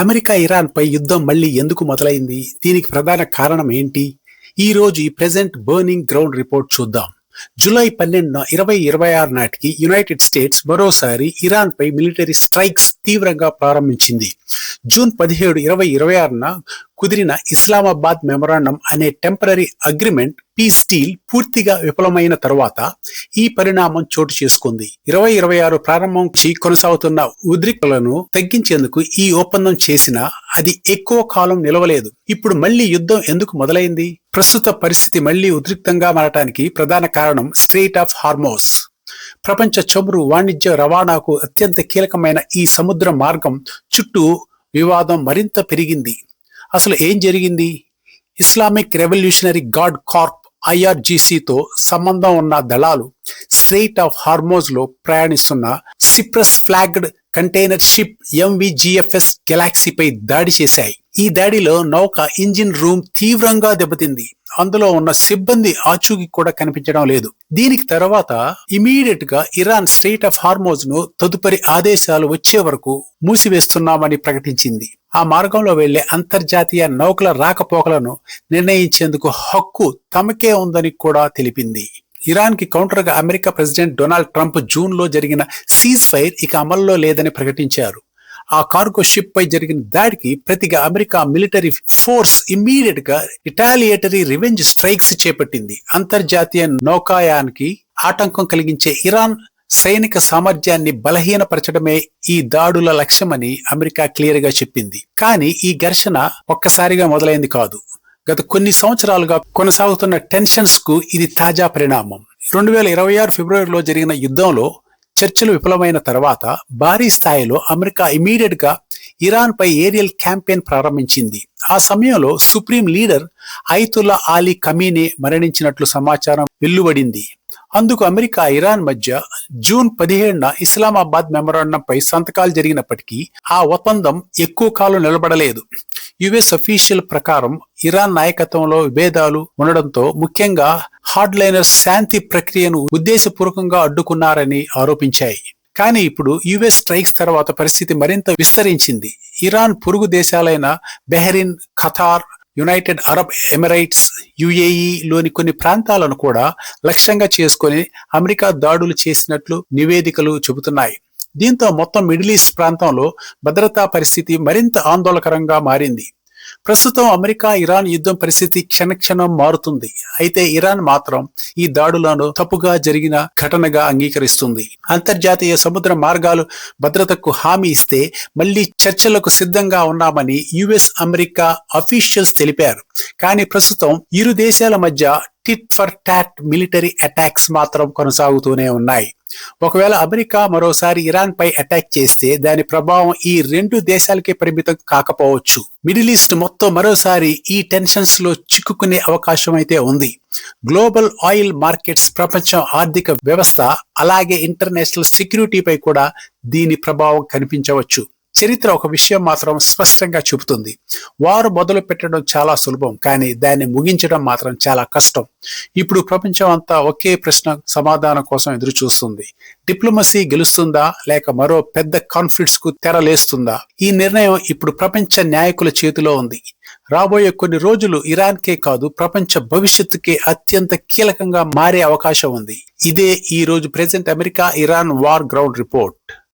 America Iran పై యుద్ధం మళ్లీ ఎందుకు మొదలైంది? దీనికి ప్రధాన కారణం ఏంటి? ఈ రోజు ఈ ప్రెజెంట్ బర్నింగ్ గ్రౌండ్ రిపోర్ట్ చూద్దాం. జూలై 12, 2026 నాటికి యునైటెడ్ స్టేట్స్ మరోసారి ఇరాన్ పై మిలిటరీ స్ట్రైక్స్ తీవ్రంగా ప్రారంభించింది. జూన్ 17, 2026న కుదిరిన ఇస్లామాబాద్ మెమరాండం అనే టెంపరరీ అగ్రిమెంట్ పీస్ డీల్ పూర్తిగా విఫలమైన తరువాత ఈ పరిణామం చోటు చేసుకుంది. 2026 ప్రారంభం నుంచి కొనసాగుతున్న ఉద్రిక్తలను తగ్గించేందుకు ఈ ఒప్పందం చేసినా అది ఎక్కువ కాలం నిలవలేదు. ఇప్పుడు మళ్లీ యుద్ధం ఎందుకు మొదలైంది? ప్రస్తుత పరిస్థితి మళ్లీ ఉద్రిక్తంగా మారటానికి ప్రధాన కారణం స్ట్రెయిట్ ఆఫ్ హార్మోజ్. ప్రపంచ చమురు వాణిజ్య రవాణాకు అత్యంత కీలకమైన ఈ సముద్ర మార్గం చుట్టూ వివాదం మరింత పెరిగింది. అసలు ఏం జరిగింది? ఇస్లామిక్ రెవల్యూషనరీ గార్డ్ కార్ప్ IRGCతో సంబంధం ఉన్న దళాలు స్ట్రెయిట్ ఆఫ్ హార్మోజ్ లో ప్రయాణిస్తున్న cypress flagged container ship MVGFS గెలాక్సీపై దాడి చేశాయి. ఈ దాడిలో నౌక ఇంజిన్ రూమ్ తీవ్రంగా దెబ్బతింది. అందులో ఉన్న సిబ్బంది ఆచూకీ కూడా కనిపించడం లేదు. దీనికి తర్వాత ఇమీడియట్ గా ఇరాన్ స్ట్రెయిట్ ఆఫ్ హార్మోజ్ ను తదుపరి ఆదేశాలు వచ్చే వరకు మూసివేస్తున్నామని ప్రకటించింది. ఆ మార్గంలో వెళ్లే అంతర్జాతీయ నౌకల రాకపోకలను నిర్ణయించేందుకు హక్కు తమకే ఉందని కూడా తెలిపింది. ఇరాన్ కి కౌంటర్ గా America president Donald Trump June లో జరిగిన సీజ్ ఫైర్ ఇక అమల్లో లేదని ప్రకటించారు. ఆ కార్గో షిప్ పై జరిగిన దాడికి ప్రతిగా అమెరికా మిలిటరీ ఫోర్స్ ఇమ్మీడియట్ గా రిటాలియేటరీ రివెంజ్ స్ట్రైక్స్ చేపట్టింది. అంతర్జాతీయ నౌకాయానికి ఆటంకం కలిగించే ఇరాన్ సైనిక సామర్థ్యాన్ని బలహీనపరచడమే ఈ దాడుల లక్ష్యమని అమెరికా క్లియర్ గా చెప్పింది. కానీ ఈ ఘర్షణ ఒక్కసారిగా మొదలైంది కాదు. గత కొన్ని సంవత్సరాలుగా కొనసాగుతున్న టెన్షన్స్ కు ఇది తాజా పరిణామం. 2026 ఫిబ్రవరిలో జరిగిన యుద్ధంలో చర్చలు విఫలమైన తర్వాత భారీ స్థాయిలో అమెరికా ఇమీడియట్ గా ఇరాన్ పై ఏరియల్ క్యాంపెయిన్ ప్రారంభించింది. ఆ సమయంలో సుప్రీం లీడర్ అయతుల్లా అలీ ఖమీనీ మరణించినట్లు సమాచారం వెలువడింది. అందుకు అమెరికా ఇరాన్ మధ్య జూన్ 17న ఇస్లామాబాద్ మెమరాండం పై సంతకాలు జరిగినప్పటికీ ఆ ఒప్పందం ఎక్కువ కాలం నిలబడలేదు. యుఎస్ అఫీషియల్ ప్రకారం ఇరాన్ నాయకత్వంలో విభేదాలు ఉండడంతో ముఖ్యంగా హార్డ్లైనర్స్ శాంతి ప్రక్రియను ఉద్దేశపూర్వకంగా అడ్డుకున్నారని ఆరోపించాయి. కానీ ఇప్పుడు యుఎస్ స్ట్రైక్స్ తర్వాత పరిస్థితి మరింత విస్తరించింది. ఇరాన్ పొరుగు దేశాలైన Bahrain, Qatar, United Arab Emirates, UAE లోని కొన్ని ప్రాంతాలను కూడా లక్ష్యంగా చేసుకుని అమెరికా దాడులు చేసినట్లు నివేదికలు చెబుతున్నాయి. దీంతో మొత్తం మిడిల్ ఈస్ట్ ప్రాంతంలో భద్రతా పరిస్థితి మరింత ఆందోళనకరంగా మారింది. ప్రస్తుతం అమెరికా ఇరాన్ యుద్ధం పరిస్థితి క్షణక్షణం మారుతుంది. అయితే ఇరాన్ మాత్రం ఈ దాడులను తప్పుగా జరిగిన ఘటనగా అంగీకరిస్తుంది. అంతర్జాతీయ సముద్ర మార్గాలు భద్రతకు హామీ ఇస్తే మళ్లీ చర్చలకు సిద్ధంగా ఉన్నామని US అమెరికా అఫీషియల్స్ తెలిపారు. కానీ ప్రస్తుతం ఇరు దేశాల మధ్య tit for tat military attacks మాత్రం కొనసాగుతూనే ఉన్నాయి. ఒకవేళ అమెరికా మరోసారి ఇరాన్ పై అటాక్ చేస్తే దాని ప్రభావం ఈ రెండు దేశాలకే పరిమితం కాకపోవచ్చు. మిడిల్ ఈస్ట్ మొత్తం మరోసారి ఈ టెన్షన్స్ లో చిక్కుకునే అవకాశం అయితే ఉంది. గ్లోబల్ ఆయిల్ మార్కెట్స్, ప్రపంచం ఆర్థిక వ్యవస్థ, అలాగే ఇంటర్నేషనల్ సెక్యూరిటీపై కూడా దీని ప్రభావం కనిపించవచ్చు. చరిత్ర ఒక విషయం మాత్రం స్పష్టంగా చెబుతుంది. వారు మొదలు పెట్టడం చాలా సులభం, కానీ దాన్ని ముగించడం మాత్రం చాలా కష్టం. ఇప్పుడు ప్రపంచం అంతా ఒకే ప్రశ్న సమాధానం కోసం ఎదురు చూస్తుంది. డిప్లొమసీ గెలుస్తుందా లేక మరో పెద్ద కాన్ఫ్లిక్ట్స్ కు తెరలేస్తుందా? ఈ నిర్ణయం ఇప్పుడు ప్రపంచ నాయకుల చేతిలో ఉంది. రాబోయే కొన్ని రోజులు ఇరాన్కే కాదు ప్రపంచ భవిష్యత్తుకే అత్యంత కీలకంగా మారే అవకాశం ఉంది. ఇదే ఈ రోజు present America Iran war ground report.